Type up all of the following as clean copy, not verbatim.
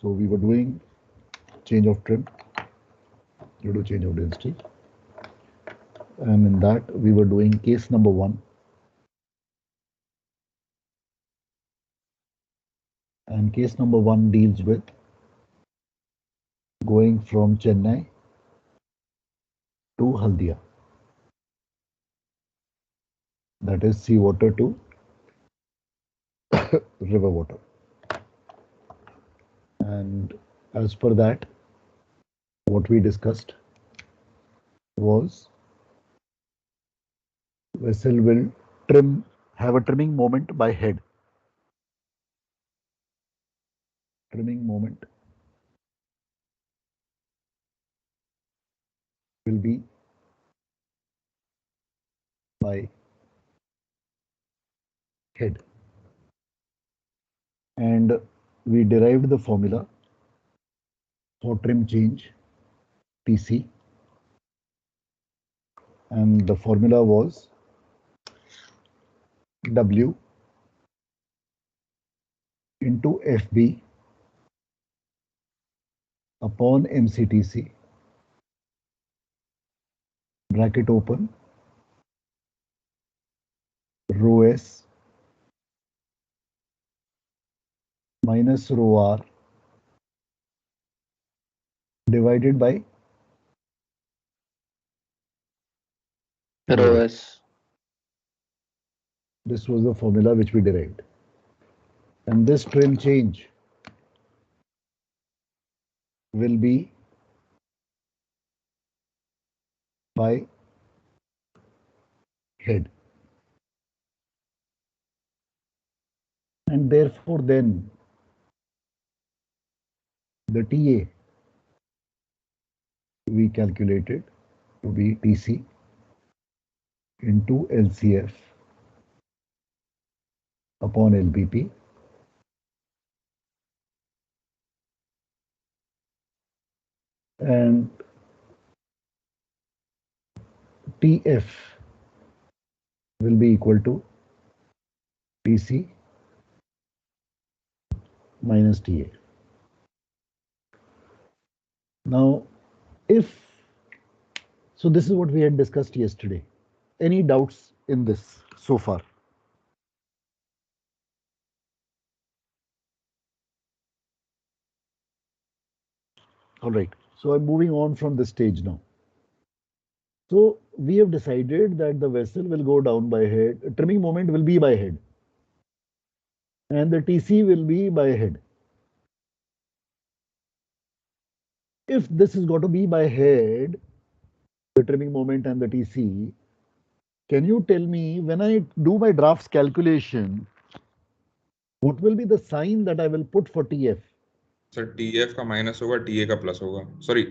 So we were doing change of trim due to change of density, and in that we were doing case number 1, and case number 1 deals with going from Chennai to Haldia, that is seawater to river water. And as per that, what we discussed was vessel will have a trimming moment by head. Trimming moment will be by head. And we derived the formula for trim change, TC, and the formula was W into FB upon MCTC, bracket open, rho S minus rho R divided by rho S. This was the formula which we derived. And this trim change will be by head. And therefore then the TA we calculated to be TC into LCF upon LBP and TF will be equal to TC minus TA. Now, so this is what we had discussed yesterday. Any doubts in this so far? All right. So I'm moving on from this stage now. So we have decided that the vessel will go down by head. Trimming moment will be by head. And the TC will be by head. If this is got to be by head, the trimming moment and the TC, can you tell me when I do my drafts calculation, what will be the sign that I will put for TF? Sir TF का minus होगा, TA का plus होगा. Sorry,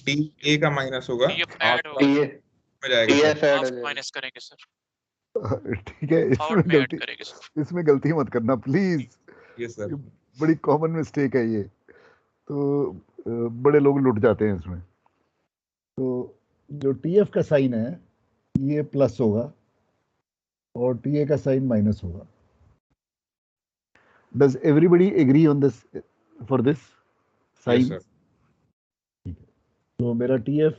TA का minus होगा, TF add होगा, में जाएगा sir. Half minus करेंगे सर. ठीक है, इसमें गलती मत करना प्लीज. Yes sir. बड़ी कॉमन मिस्टेक है ये, तो बड़े लोग लुट जाते हैं इसमें. तो जो TF का साइन है ये प्लस होगा और TA का साइन माइनस होगा. Does everybody agree on this for this sign? Yes, sir. ठीक है, तो मेरा TF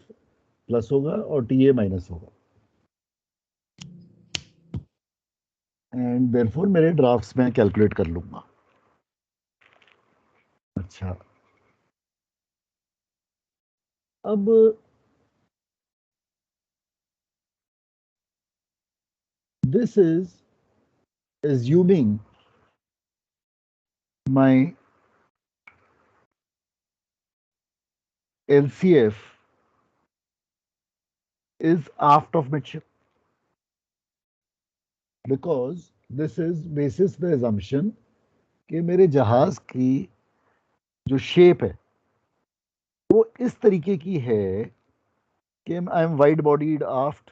प्लस होगा और TA माइनस होगा. एंड देयरफॉर मेरे ड्राफ्ट्स में कैलकुलेट कर लूंगा. अच्छा, अब this is assuming my LCF is aft of midship, because this is basis the assumption कि मेरे जहाज की जो शेप है वो इस तरीके की है कि I am wide bodied aft,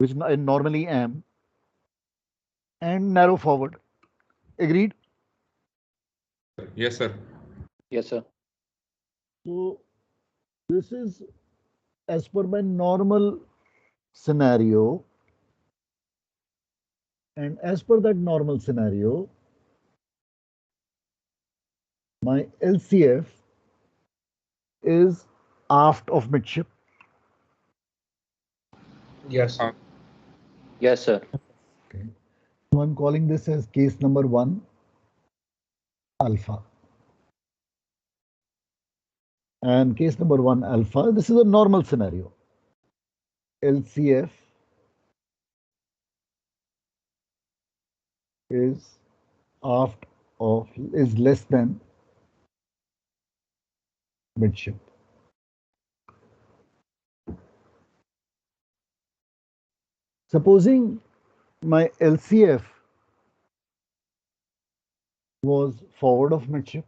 which I normally am, and narrow forward. Agreed? Yes, sir. Yes, sir. So this is as per my normal scenario, and as per that normal scenario, My LCF is aft of midship. Yes, sir. Yes, sir. Okay. So I'm calling this as case number 1 alpha. And case number 1 alpha, this is a normal scenario. LCF is aft of is less than midship. Supposing my LCF was forward of midship,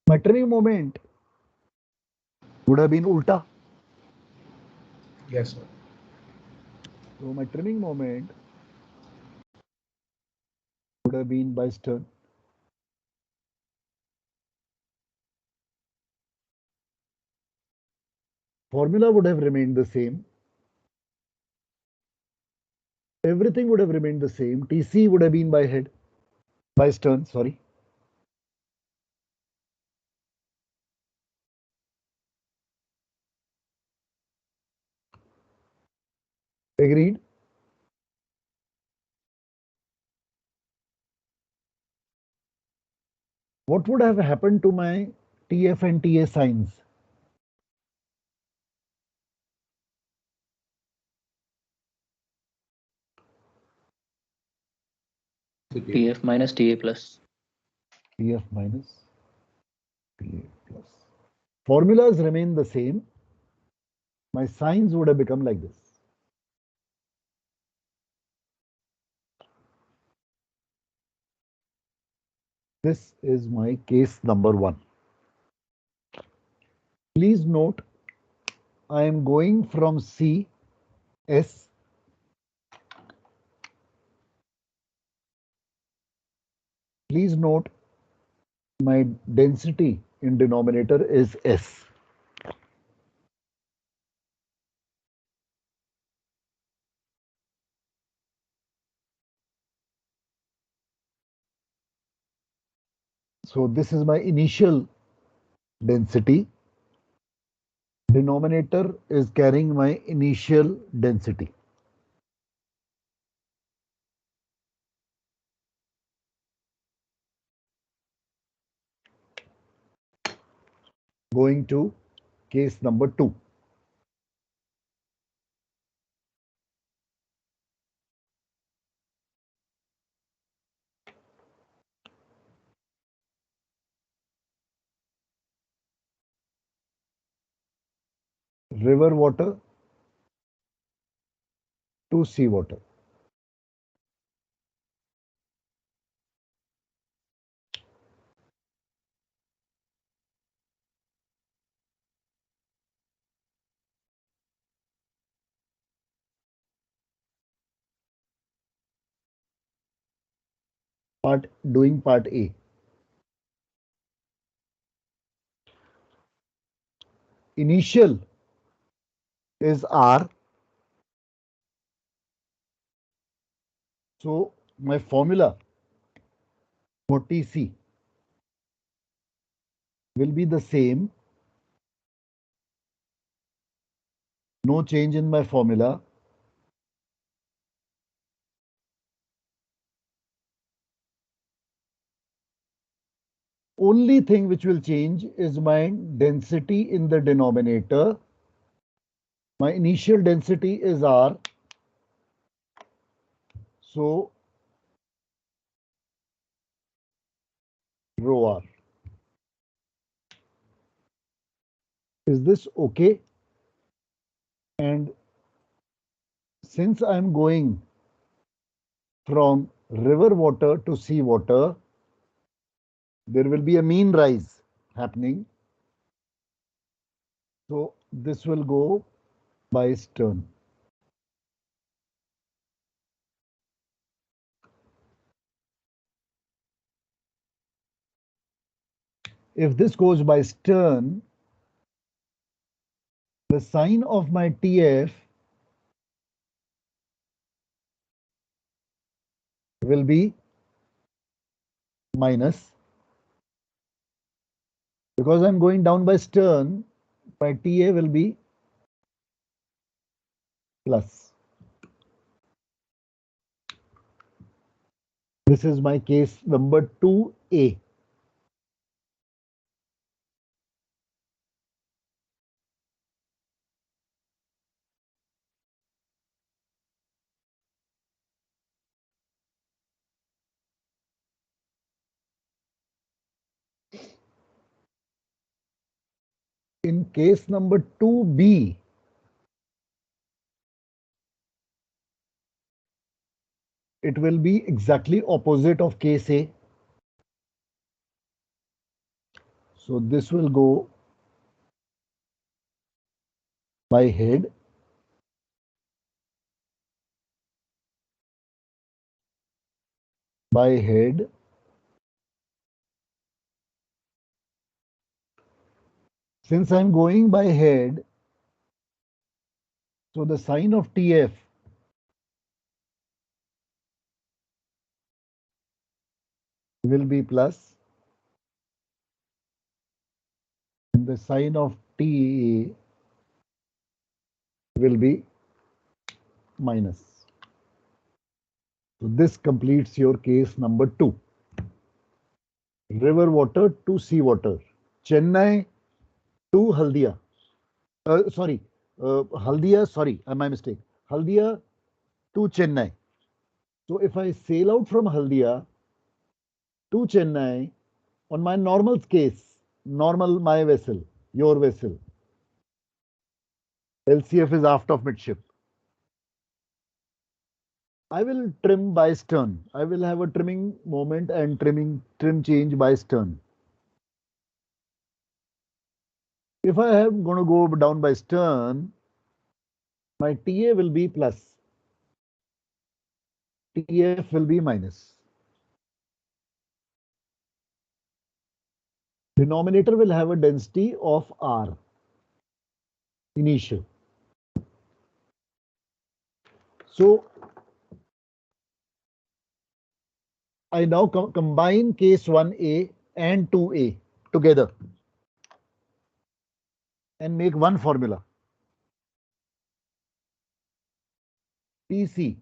my turning moment would have been ulta. Yes, sir. So my turning moment would have been by stern. Formula would have remained the same. Everything would have remained the same. TC would have been by head, by stern, sorry. Agreed? What would have happened to my TF and TA signs? TF minus TA plus. TF minus TA plus. Formulas remain the same. My signs would have become like this. This is my case number 1. Please note, I am going from C, S. Please note, my density in denominator is S. So this is my initial density. Denominator is carrying my initial density. Going to case number 2. River water to sea water. Doing part A. Initial is R. So my formula for TC will be the same. No change in my formula. Only thing which will change is my density in the denominator. My initial density is R. So rho R. Is this okay? And since I'm going from river water to sea water, there will be a mean rise happening. So this will go by stern. If this goes by stern, the sign of my TF will be minus. Because I'm going down by stern, my TA will be plus. This is my case number 2A. In case number 2B, it will be exactly opposite of case A. So this will go by head. By head. Since I'm going by head, so the sign of TF will be plus, and the sign of TA will be minus. So this completes your case number 2. River water to sea water. Chennai to Haldia. Haldia, sorry, my mistake. Haldia to Chennai. So if I sail out from Haldia to Chennai on my normal case, normal my vessel, your vessel, LCF is aft of midship. I will trim by stern. I will have a trimming moment and trim change by stern. If I am going to go down by stern, my TA will be plus. TF will be minus. Denominator will have a density of R initial. So I now combine case 1A and 2A together and make one formula. TC.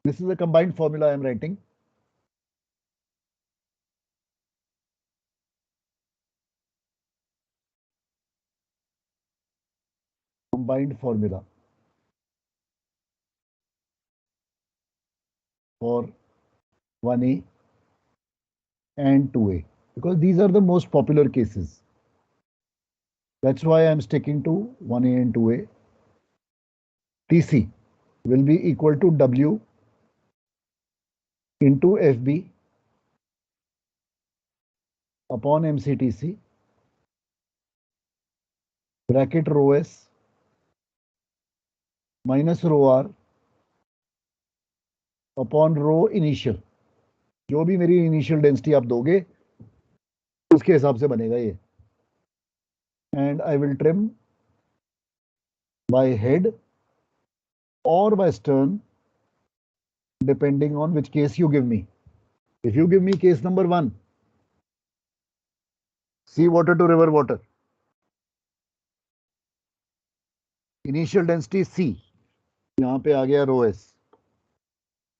This is a combined formula I am writing. Combined formula for 1A and 2A, because these are the most popular cases. That's why I'm sticking to 1A and 2A. TC will be equal to W into FB upon MCTC bracket rho S minus rho R upon rho initial. जो भी मेरी initial density आप दोगे उसके हिसाब से बनेगा ये. And I will trim by head or by stern depending on which case you give me. If you give me case number 1, sea water to river water, initial density C, यहाँ पे आ गया rho S.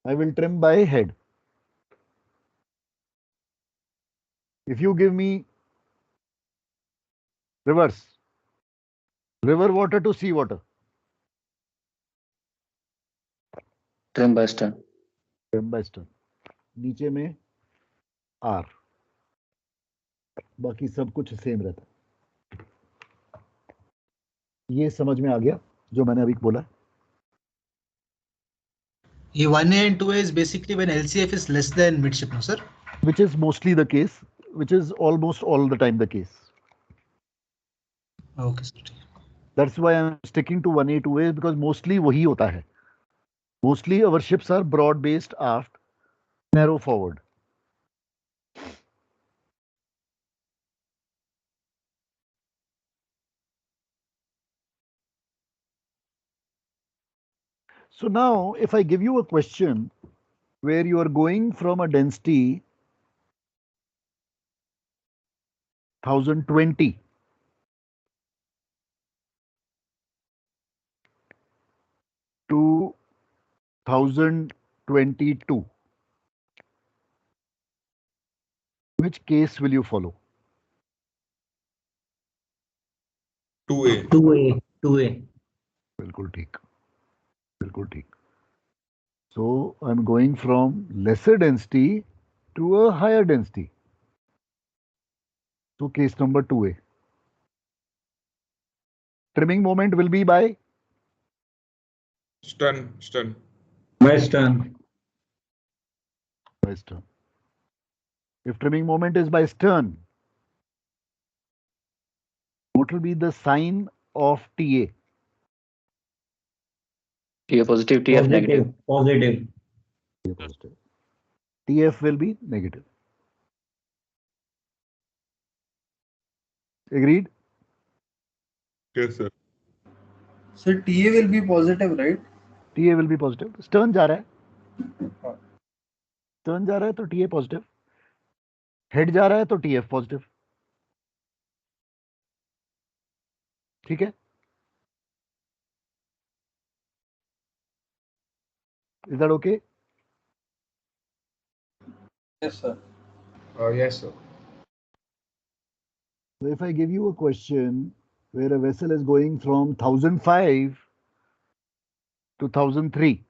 I will trim by head. If you give me reverse, river water to sea water, Trim by stern. trim by stern. नीचे में R. बाकी सब कुछ same रहता है. ये समझ में आ गया जो मैंने अभी बोला. ये 1A and 2A is basically when LCF is less than midship, no sir? Which is mostly the case, which is almost all the time the case. Okay, sir. That's why I'm sticking to 1A, 2A because mostly वही होता है. Mostly our ships are broad based aft, narrow forward. So now, if I give you a question where you are going from a density 1020 to 1022, which case will you follow? 2A. 2A. 2A. बिल्कुल ठीक, बिल्कुल ठीक. So I'm going from lesser density to a higher density. So case number 2A. Trimming moment will be by Stun. By stern. stern. If trimming moment is by stern, what will be the sign of TA? TA positive, TF negative. Positive. TA positive. TF will be negative. Agreed? Yes, sir. So TA will be positive, right? TA will be positive. Stern जा रहा है. Stern जा रहा है तो TA positive. Head जा रहा है तो TF positive. ठीक है? Is that okay? Yes, sir. Yes, sir. So if I give you a question where a vessel is going from 1005 to 1003,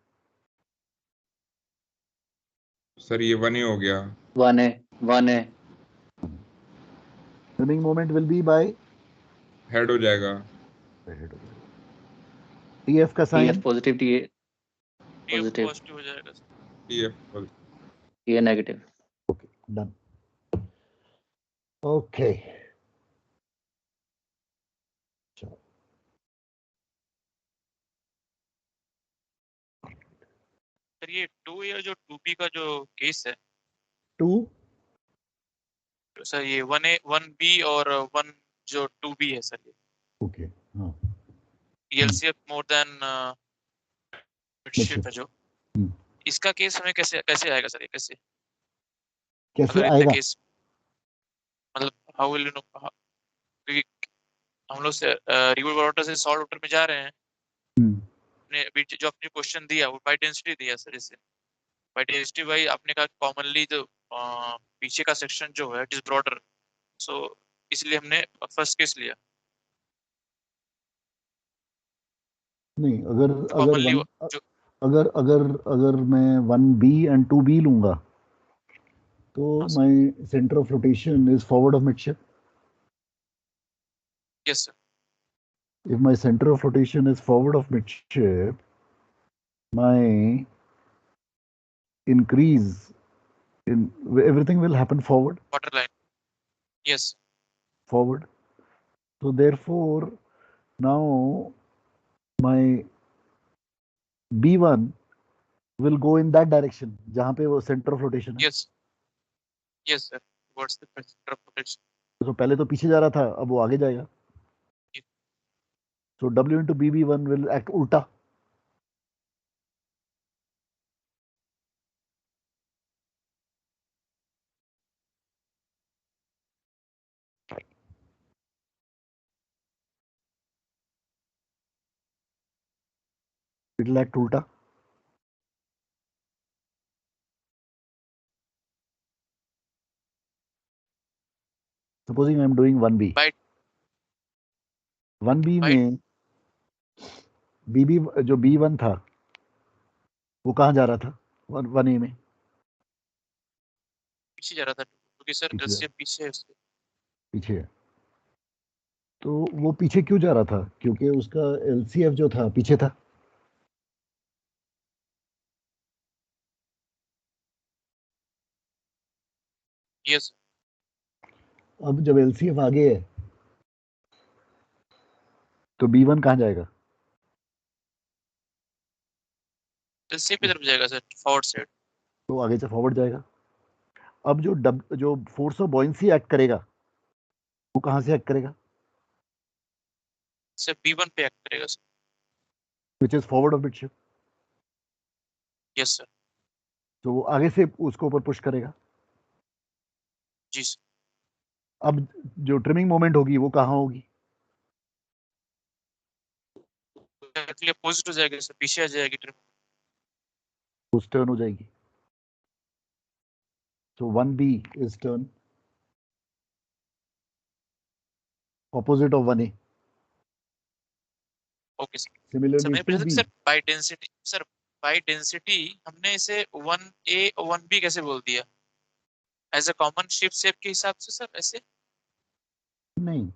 sir ये 1A हो गया. 1A. trimming moment will be by head हो जाएगा. TF का TF sign positive, TA TF positive, positive हो जाएगा sir. TF. TA negative. okay, done. Okay. चलो. Sir ये 2A और जो 2B का जो केस है 2 सर, ये 1A 1B और 1 जो 2B है सर, okay. हाँ. ये LCF मोर देन मिडशिप है जो, हम्म. इसका केस हमें कैसे कैसे आएगा सर? ये कैसे कैसे अगर इतने आएगा? केस, मतलब हाउ विल यू नो? क्योंकि हम लोग से रिवर वाटर से सॉल्ट वाटर में जा रहे हैं. हम्म. आपने अभी जो आपने क्वेश्चन दिया वो बाय डेंसिटी दिया सर. इससे बाय डेंसिटी भाई आपने कहा कॉमनली जो पीछे का सेक्शन जो है इट इज ब्रॉडर, सो इसलिए हमने फर्स्ट केस लिया. नहीं, अगर कॉमनली जो अगर मैं 1B and 2B लूंगा तो हाँ sir. my center of rotation is forward of midship. Yes sir. If my center of rotation is forward of midship, my increase in everything will happen forward. Water line. Yes. Forward. So therefore, now my B1 will go in that direction, जहाँ पे वो center of rotation है. Yes. Yes sir. What's the centre of rotation? तो पहले तो पीछे जा रहा था, अब वो आगे जाएगा. So W into BB1 will act उल्टा. It will act उल्टा. Supposing I am doing 1B. By 1B में BB जो B1 था वो कहाँ जा रहा था? 1A में पीछे जा रहा था क्योंकि सर पीछे LCF पीछे है उसके. पीछे है. तो वो पीछे क्यों जा रहा था? क्योंकि उसका LCF जो था पीछे था. यस. अब जब LCF आगे है तो B1 कहाँ जाएगा? LCF की तरफ जाएगा सर, फॉरवर्ड साइड. तो आगे से फॉरवर्ड जाएगा. अब जो फोर्स ऑफ बॉयंसी एक्ट करेगा वो कहाँ से एक्ट करेगा? सर B1 पे एक्ट करेगा sir. Which is forward of midship. Yes sir. तो वो आगे से उसको ऊपर पुश करेगा। जी सर। अब जो ट्रिमिंग मोमेंट होगी वो कहाँ होगी? एक्चुअली अपोजिट हो जाएगी सर, पीछे आ जाएगी ट्रिम। उस टर्न हो जाएगी। So 1B is turn opposite of 1A. Okay sir. Sir Similarly मैं पूछ 2B. Sir by density, sir by density हमने इसे 1A और 1B कैसे बोल दिया? एज अ कॉमन शेप के हिसाब से सर ऐसे? नहीं,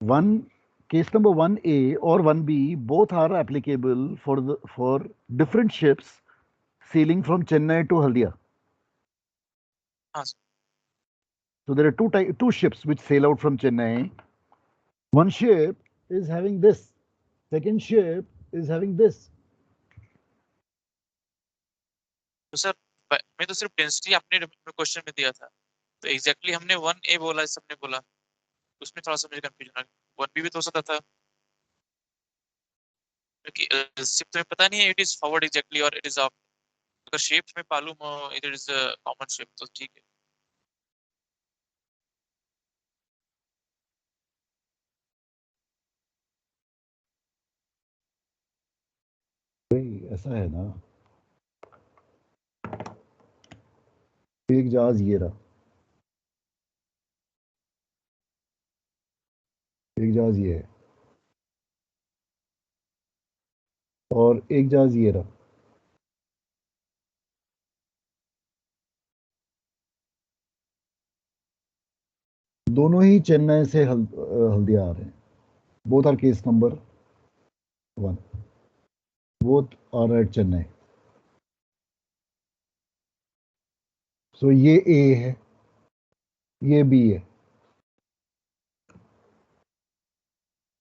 one case number 1A or 1B both are applicable for different ships sailing from Chennai to Haldia. हाँ sir. So there are two ships which sail out from Chennai. One ship is having this, second ship is having this. तो sir मैं तो सिर्फ density आपने question में दिया था, तो एग्जैक्टली हमने 1A बोला, सबने बोला, उसमें थोड़ा सा मुझे कंफ्यूजन आ गया। 1B भी तो हो सकता था, क्योंकि सिर्फ तुम्हें पता नहीं है इट इज फॉरवर्ड एग्जैक्टली और इट इज ऑफ। अगर शेप में मालूम हो इट इज कॉमन शेप तो ठीक है। भाई ऐसा है ना, एक जहाज ये रहा, एक जहाज ये है, और एक जहाज ये रहा। दोनों ही चेन्नई से हल्दिया आ रहे हैं। Both are case number 1, both are at Chennai. So ये ए है, ये बी है।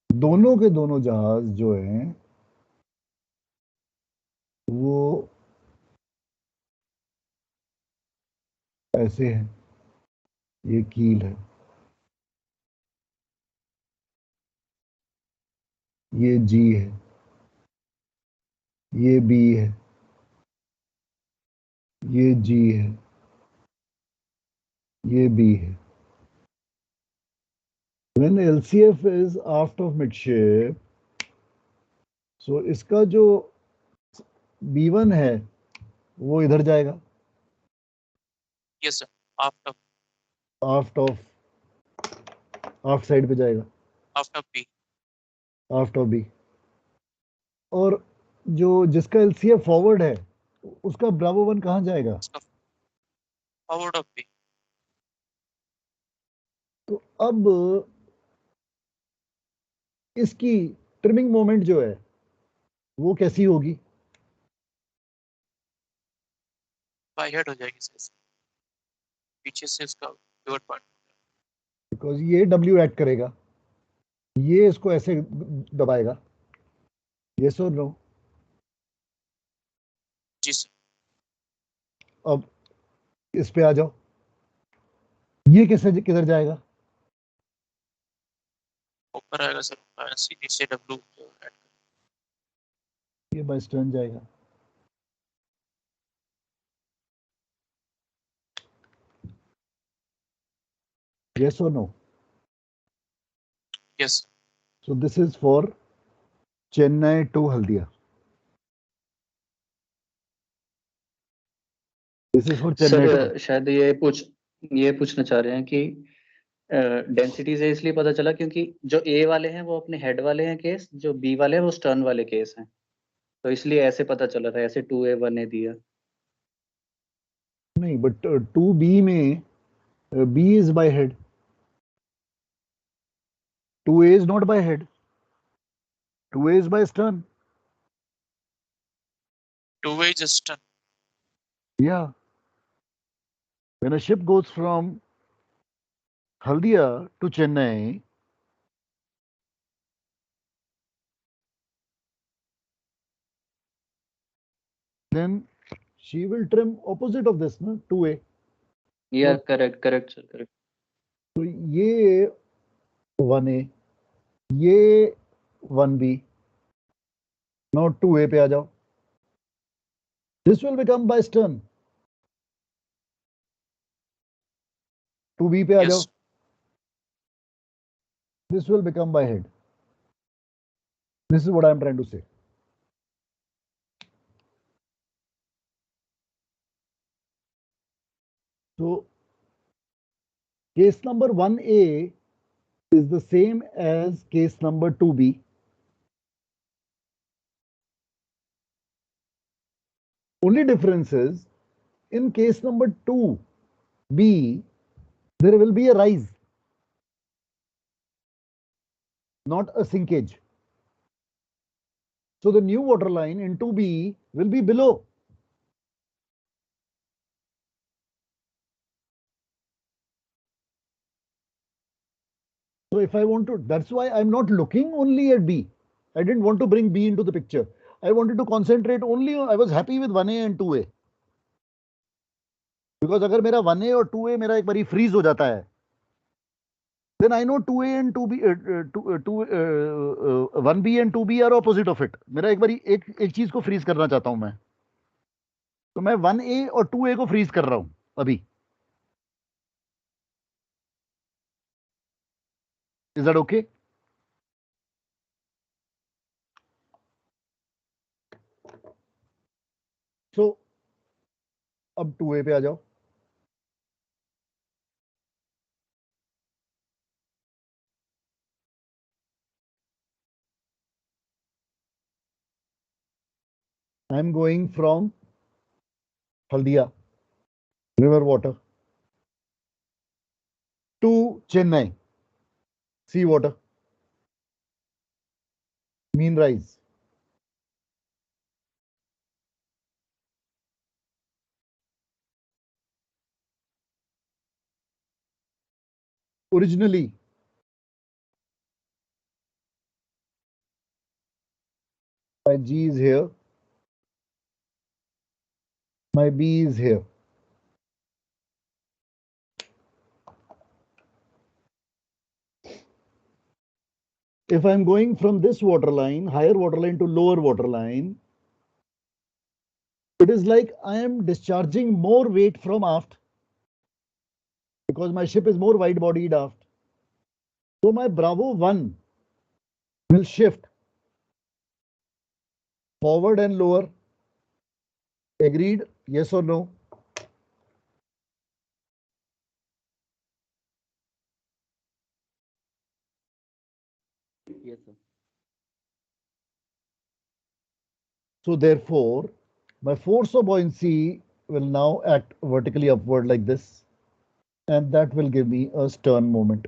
दोनों के दोनों जहाज जो हैं वो ऐसे हैं, ये कील है, ये जी है, ये बी है, ये जी है, ये बी है। When LCF is aft of midship, so इसका जो B1 है वो इधर जाएगा, yes sir. After aft of aft side पे जाएगा, after B. aft of B। और जो जिसका LCF फॉरवर्ड है उसका ब्रावो 1 कहाँ जाएगा? Forward of B. तो अब इसकी ट्रिमिंग मोमेंट जो है वो कैसी होगी? बाय हेड हो जाएगी सर, पीछे से इसका पिवट पॉइंट। बिकॉज ये W ऐड करेगा, ये इसको ऐसे दबाएगा। यस और नो? जी सर। अब इस पे आ जाओ, ये कैसे किधर जाएगा? ऊपर आएगा सर, सीधी से डब्ल्यू ऐड कर। ये बाय स्टर्न जाएगा। Yes or no? Yes. So this is for Chennai to Haldia. This is for Chennai to sir शायद ये पूछना चाह रहे हैं कि डेंसिटी से इसलिए पता चला क्योंकि जो ए वाले हैं वो अपने हेड वाले हैं केस, जो बी वाले हैं वो स्टर्न वाले केस हैं, तो इसलिए ऐसे पता चला था, ऐसे 2A 1A दिया। नहीं, but 2B में B is by head, 2A is not by head, 2A is by stern. Two way just turn. Yeah. When a ship goes from Haldia to Chennai, then she will trim opposite of this, na, 2A. या तो- correct sir, correct. तो ये 1A, ये 1B, now 2A पे आ जाओ। This will become by stern. 2B पे आ जाओ. Yes. This will become by head. This is what I am trying to say. So case number 1A is the same as case number 2B. Only difference is in case number 2B, there will be a rise, not a sinkage. So the new water line in 2B will be below. So if I want to, that's why I'm not looking only at B. I didn't want to bring B into the picture. I wanted to concentrate only on, I was happy with 1A and 2A. Because अगर मेरा 1A और 2A मेरा एक बारी freeze हो जाता है, then I know 2A and 2B, 1B and 2B are opposite of it. मेरा एक बारी एक चीज को freeze करना चाहता हूं मैं. तो मैं 1A और 2A को freeze कर रहा हूं अभी. Is that okay? So अब 2A पे आ जाओ. I'm going from Haldia, river water, to Chennai, sea water, mean rise. Originally, my G is here, my B is here. If I'm going from this water line, higher water line to lower water line, it is like I am discharging more weight from aft because my ship is more wide-bodied aft. So my Bravo 1 will shift forward and lower. Agreed? Yes or no? Yes, sir. So therefore, my force of buoyancy will now act vertically upward like this, and that will give me a stern moment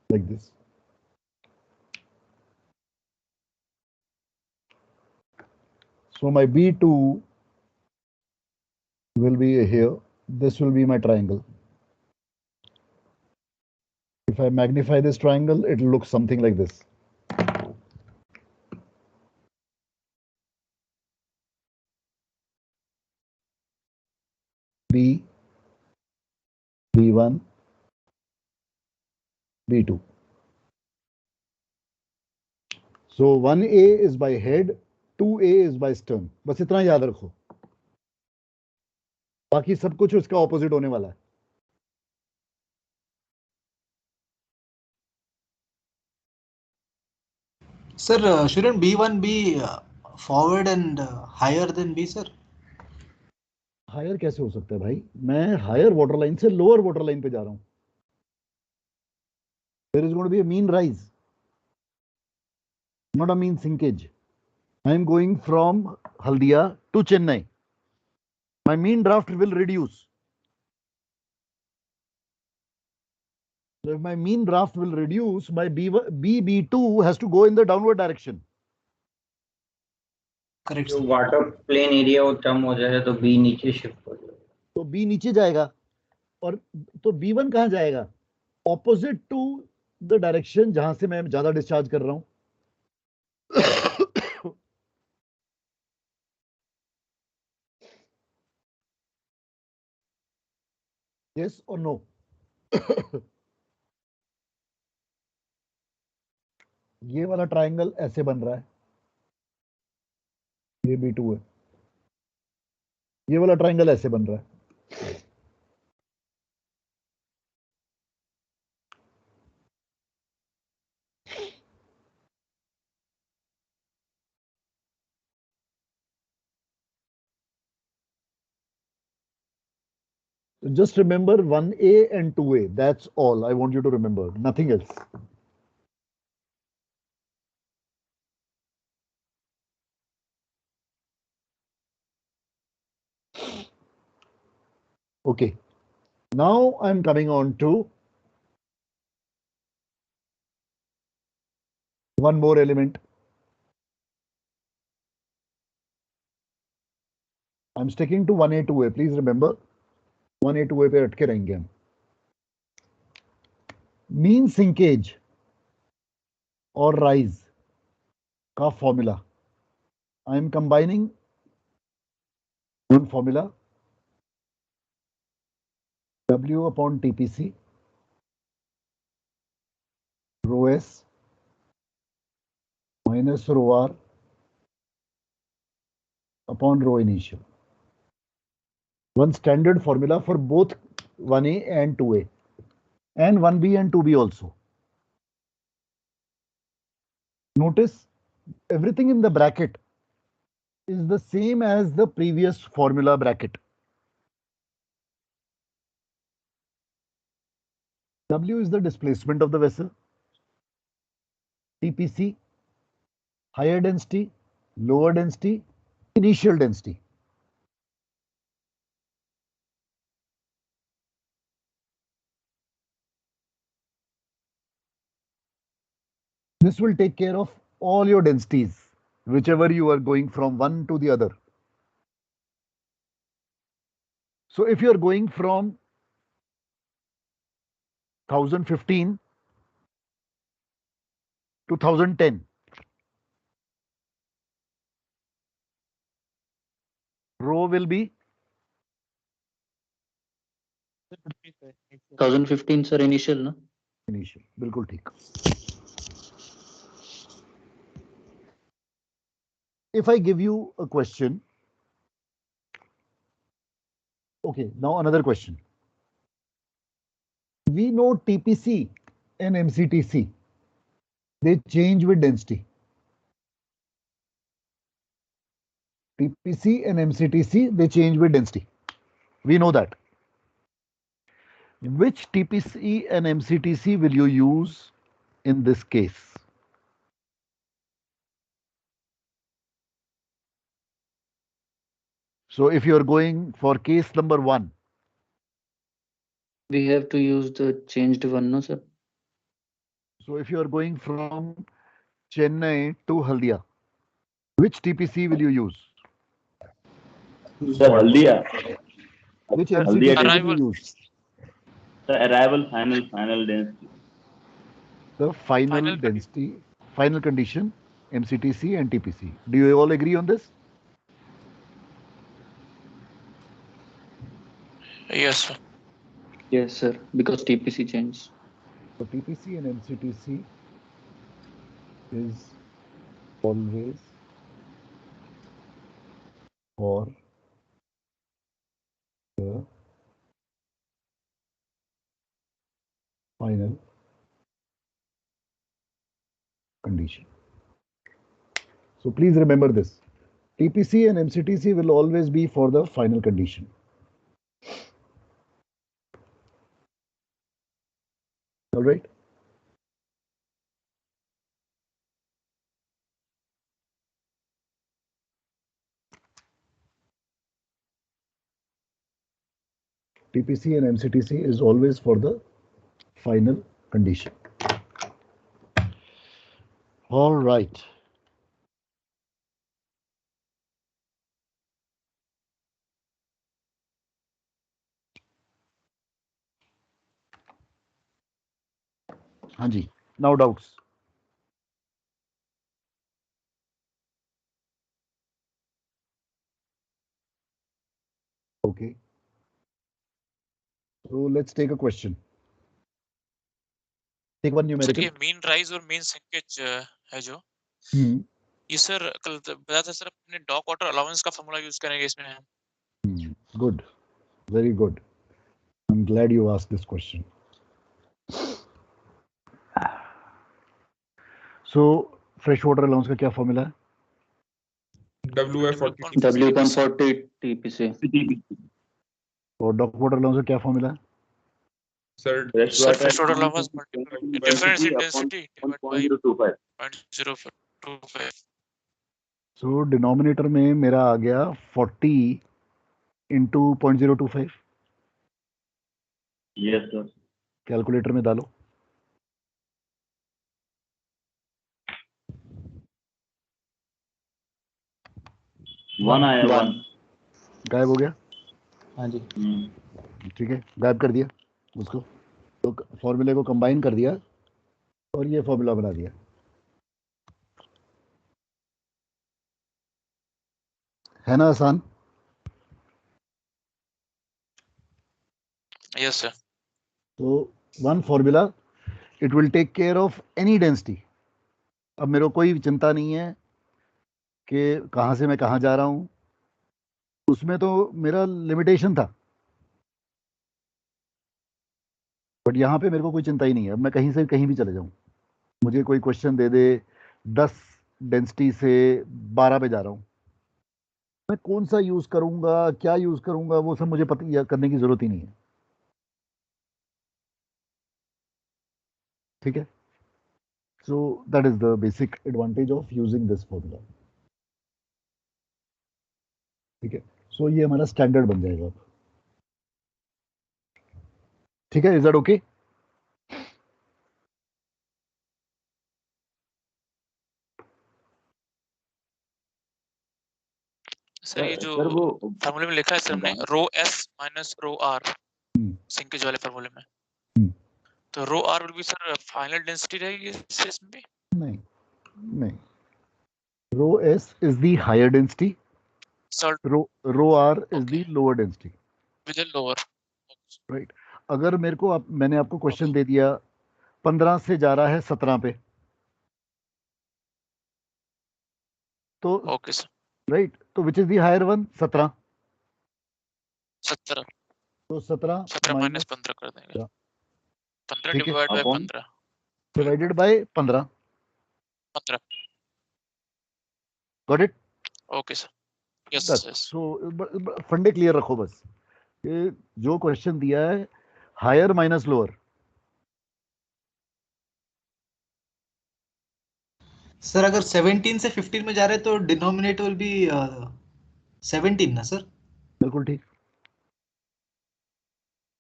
like this. So my B2 will be here. This will be my triangle. If I magnify this triangle, it will look something like this. B, B1, B2. So 1A is by head, 2A is by stern. बस इतना याद रखो. बाकी सब कुछ उसका opposite होने वाला है. Sir, shouldn't B1 be forward and higher than B, sir? Higher कैसे हो सकता है भाई? मैं हायर वाटर लाइन से लोअर वाटर लाइन पे जा रहा हूं. There is going to be a mean rise, not a mean sinkage. I am going from Haldia to Chennai. My mean draft will reduce. So if my mean draft will reduce, my B2 has to go in the downward direction. Correct, जो sir. Water plain area वो कम हो जाए तो B नीचे shift हो जाए. तो B नीचे जाएगा और तो B1 कहां जाएगा? ऑपोजिट टू द डायरेक्शन जहां से मैं ज्यादा डिस्चार्ज कर रहा हूं. Yes or no? ये वाला ट्राइंगल ऐसे बन रहा है. ये B2 है. ये वाला ट्राइंगल ऐसे बन रहा है. Just remember 1A and 2A. That's all I want you to remember. Nothing else. Okay. Now I'm coming on to one more element. I'm sticking to 1A, 2A. Please remember 1A, 2A पे अटके रहेंगे हम. Mean sinkage or rise का formula. I am combining one formula W upon TPC rho S minus rho R upon rho initial. One standard formula for both 1A and 2A and 1B and 2B also. Notice everything in the bracket is the same as the previous formula bracket. W is the displacement of the vessel. TPC, higher density, lower density, initial density. This will take care of all your densities, whichever you are going from one to the other. So if you are going from 1015 to 1010, rho will be 1015 sir initial ना. initial. बिल्कुल ठीक. If I give you a question, okay, now another question. We know TPC and MCTC, they change with density. TPC and MCTC, they change with density. We know that. Which TPC and MCTC will you use in this case? So if you are going for case number 1, We have to use the changed one, no sir? so if you are going from Chennai to Haldia, which TPC will you use? Sir, Haldia. Which Sir, MCTC will arrival. you use? Sir, arrival, final density. The final density, final condition, MCTC and TPC. Do you all agree on this? Yes, sir. Yes sir, because TPC changes. So TPC and MCTC is always for the final condition. So please remember this. TPC and MCTC will always be for the final condition. All right. TPC and MCTC is always for the final condition. All right. Hanji, now doubts. Okay. So let's take a question. Take one sir numerical. ये mean rise और mean sinkage है जो ये sir कल बताया था sir अपने dock water allowance का फॉर्मूला यूज करेंगे इसमें हम. Good. Very good. I'm glad you asked this question. So, fresh water allowance का क्या फॉर्मूला है? WF40 W/40 TPC. और डॉक वाटर allowance का क्या फॉर्मूला है? Sir, Sir, fresh water allowance multiplied difference in density divided by 0.025. So, denominator में मेरा आ गया 40 into 0.025. Yes, sir. कैलकुलेटर में डालो. वन आया, वन गायब हो गया. हाँ जी. ठीक है, गायब कर दिया उसको, तो फॉर्मूले को कंबाइन कर दिया और ये फॉर्मूला बना दिया. है ना आसान? Yes, sir. तो one formula, it will take care of any density. अब मेरे को कोई चिंता नहीं है कि कहाँ से मैं कहाँ जा रहा हूँ. उसमें तो मेरा लिमिटेशन था, बट यहाँ पे मेरे को कोई चिंता ही नहीं है. अब मैं कहीं से कहीं भी चले जाऊँ, मुझे कोई क्वेश्चन दे दे 10 डेंसिटी से 12 पे जा रहा हूँ, मैं कौन सा यूज करूंगा, क्या यूज करूंगा, वो सब मुझे पता करने की जरूरत ही नहीं है. ठीक है. So that is the basic advantage of using this formula. ठीक है. सो ये हमारा स्टैंडर्ड बन जाएगा अब. ठीक है, इज दैट ओके? सर ये जो सर वो फॉर्मूले में लिखा है सर हमने rho S minus rho R sinkage वाले फॉर्मूले में, तो rho R will be sir final density रहेगी इसमें भी? नहीं, नहीं. Rho S is the higher density, sir rho R is the lower density. With lower. Right. अगर मेरे को मैंने आपको क्वेश्चन दे दिया 15 से जा रहा है 17 पे, तो ओके सर. राइट, तो which is the higher one? 17. 17 तो 17 माइनस 15 कर देंगे. 15 ठीक है, divide by 15 divided by 15. Got it? Okay sir. Yes yes. So फंडे क्लियर रखो बस. ये जो क्वेश्चन दिया है हायर माइनस लोअर. सर अगर 17 से 15 में जा रहे हैं तो डिनोमिनेटर विल बी 17 ना सर? बिल्कुल ठीक,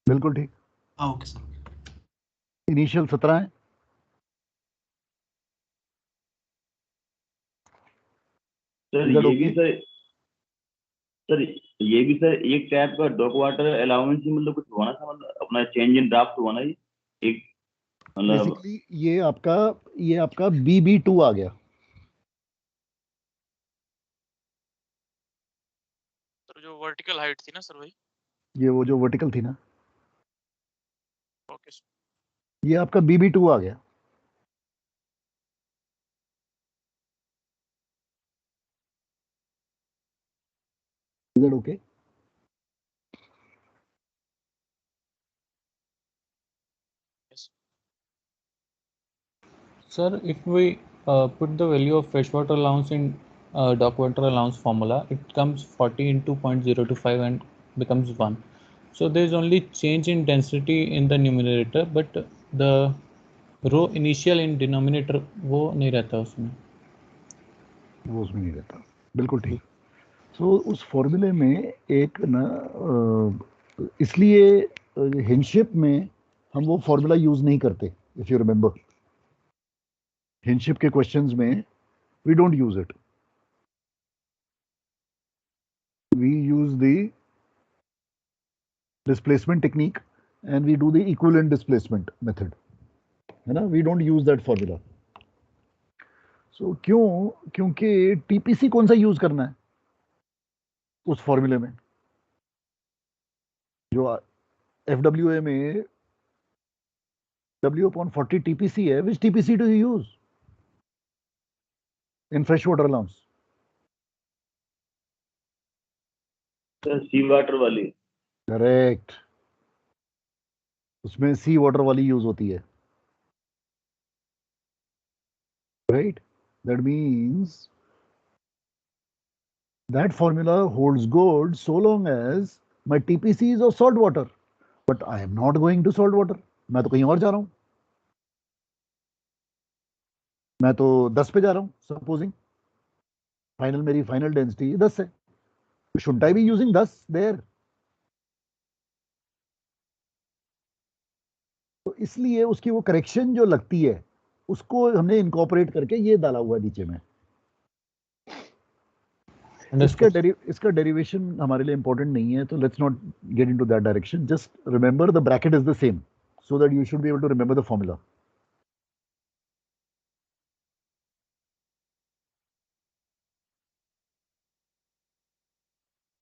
बिल्कुल ठीक. Okay sir. इनिशियल 17 है. सर Is that ये भी okay? सर ये भी सर एक टाइप का डॉक वाटर अलाउंस ही मतलब कुछ हुआ ना था, मतलब अपना चेंज इन ड्राफ्ट हुआ ना ये एक, मतलब बेसिकली ये आपका BB2 आ गया. सर जो वर्टिकल हाइट थी ना सर वही. ये वो जो वर्टिकल थी ना, ओके सर. ये आपका BB2 आ गया. Is that okay? Sir, if we put the value of freshwater allowance in dock water allowance formula, it comes 40 into 0.025 and becomes 1. So there is only change in density in the numerator, but the rho initial in denominator वो नहीं रहता उसमें. वो उसमें नहीं रहता. बिल्कुल ठीक. सो उस फॉर्मूले में एक ना इसलिए हिंडशिप में हम वो फॉर्मूला यूज नहीं करते. इफ यू रिमेंबर, हिंडशिप के क्वेश्चंस में we don't use it. We use the displacement technique and we do the equivalent displacement method, है ना. We don't use that formula. So क्यों? क्योंकि टीपीसी कौन सा यूज करना है उस फॉर्मूले में? जो एफडब्ल्यूए में W/40 TPC है. which TPC do you use in freshwater allowance? Sir sea water वाली। करेक्ट, उसमें सी वाटर वाली यूज होती है, right? That means that formula holds good so long as my TPC is of salt water, but I am not going to salt water. मैं तो कहीं और जा रहा हूं, मैं तो 10 पे जा रहा हूं, सपोजिंग फाइनल मेरी फाइनल डेंसिटी 10 है, shouldn't I be using 10 there? तो इसलिए उसकी वो करेक्शन जो लगती है उसको हमने इनकॉर्पोरेट करके ये डाला हुआ है नीचे में। इसका डेरिवेशन हमारे लिए इंपॉर्टेंट नहीं है, तो let's not get into that direction. Just remember the bracket is the same, so that you should be able to remember the formula.